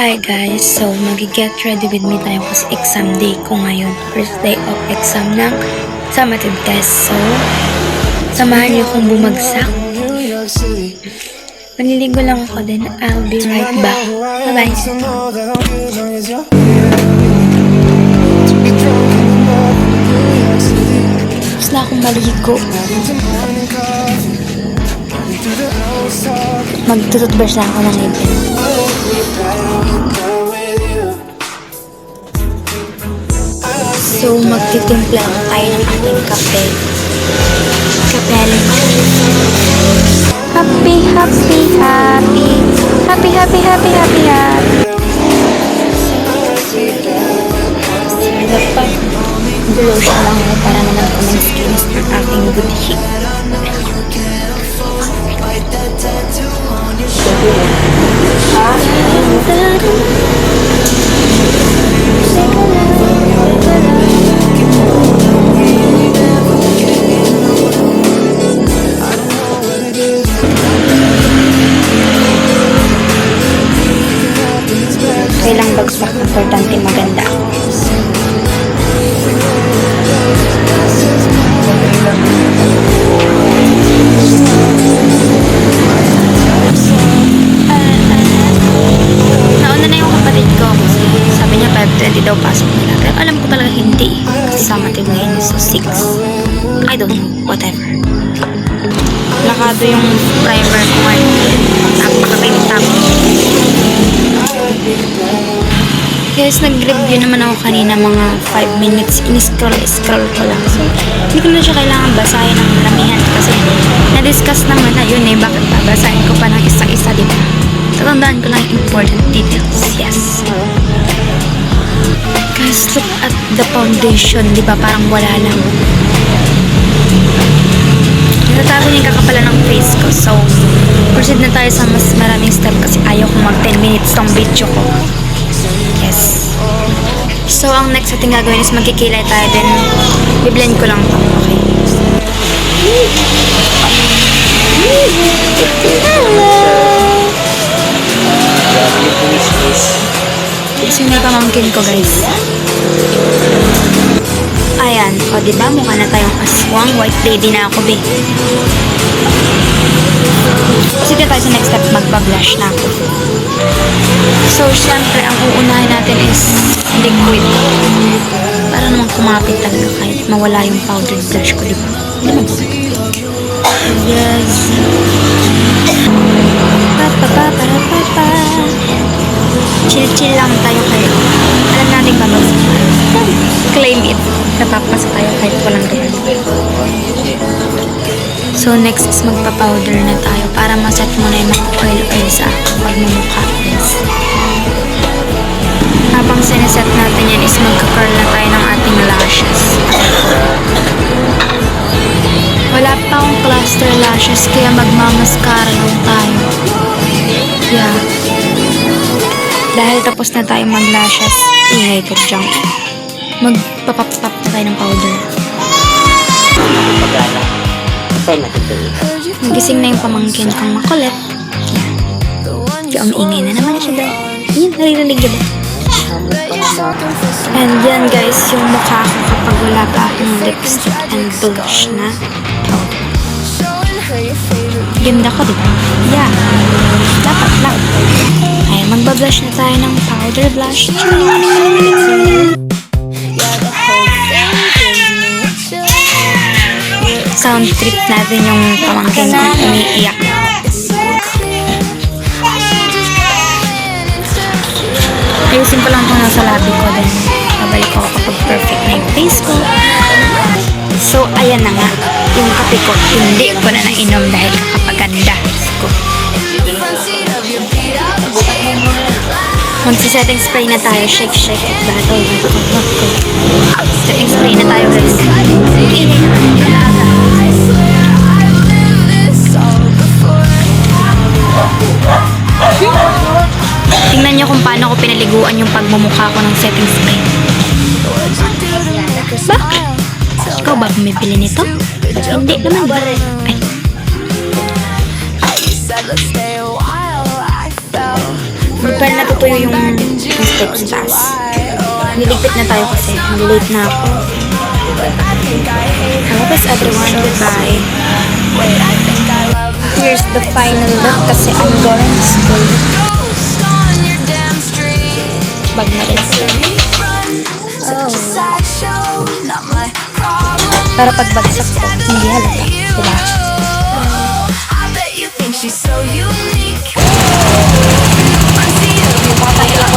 Hi guys, so mag-get ready with me tayo kasi exam day ko ngayon. First day of exam ng summative test. So, samahan niyo kung bumagsak. Maniligo lang ako din. I'll be right back. Bye-bye. Tapos na akong maligo. Magtututbrush na ako ng ngipin. So, magtitimpla na tayo ng ating kape. Kapelin ko. Happy, happy, happy. Happy, happy, happy, happy, happy. Dapat, lotion lang ako para naman ko ng skins ng aking budhi. Kailang bagsak, importante maganda. Nauna na yung kapatid ko kasi sabi niya 5:20 daw pasok nila. Pero alam ko talaga hindi. Kasi summative ngayon is 6. I don't know. Whatever. Lakado yung primer ko ngayon. Napakapintap. Guys, nag-review naman ako kanina mga 5 minutes. In-scroll ko lang. So, hindi ko na siya kailangan basahin ng maramihan kasi na-discuss naman na yun eh. Bakit babasahin ko pa ng isang-isa, diba? Tatandaan ko lang important details. Yes. Guys, look at the foundation. Diba? Parang wala lang. Natatago niya yung kakapalan ng face ko. So, proceed na tayo sa mas maraming step kasi ayaw kong mag 10 minutes tong video ko. Yes. So, ang next natin gagawin is magkikilay tayo. Then, i-blend ko lang ito. Okay. So, may pamangkin ko, guys. Ayan. O, diba? Mukha na tayong aswang. White lady na ako, be. Kasi tayo sa next step, magpa-blush na ako. So, syempre, ang uunahin natin is liquid. Para naman kumapit talaga kahit mawala yung powdered blush ko, diba? Hindi naman po. Yes. Pa-pa-pa-pa-pa-pa. Chill-chill lang tayo kayo. Alam natin ba claim it. Napapasa tayo kahit walang ganyan. So, next is magpa-powder na tayo para maset mo na yung mga oil sa pagmumukha. Yes. Habang sineset natin yan is magka-curl na tayo ng ating lashes. Wala pa akong cluster lashes kaya magmamaskara lang tayo. Yeah. Dahil tapos na tayo mag-lashes, ingay ko dyan. Magpapap-pap na tayo ng powder. Nagising na yung pamangkin kong makulit. Yan. Umiingay na naman siya daw. Yan, naririnig yun. And yan guys, yung mukha ko kapag wala pa akong lipstick and blush na powder. Ganda ko, diba? Yeah. Dapat lang. Ay, magbablush na tayo ng powder blush. Sound trip natin yung pamangkin ko umiiyak. Ayusin ko lang kung nasa labi ko. Then, babalik ko kapag perfect na yung face ko. So, ayan na nga. Yung kape ko, hindi ko na nainom dahil kakapaganda ko. Magsi-setting spray na tayo. Shake, shake it. Battle. Setting spray na tayo, guys. Tingnan nyo kung paano ko pinaliguan yung pagmumukha ko ng setting spray. Bakit? Ikaw ba bumibili nito? Hindi naman ba? Ay. Well, natutuyo yung steps taas. Niligpit na tayo kasi late na ako. Hello guys everyone, goodbye. Here's the final look kasi I'm going to school. Bag na rin sila. Oh. Para pagbagsak ko, hindi halata. Diba? She's so unique. Baka tayo lang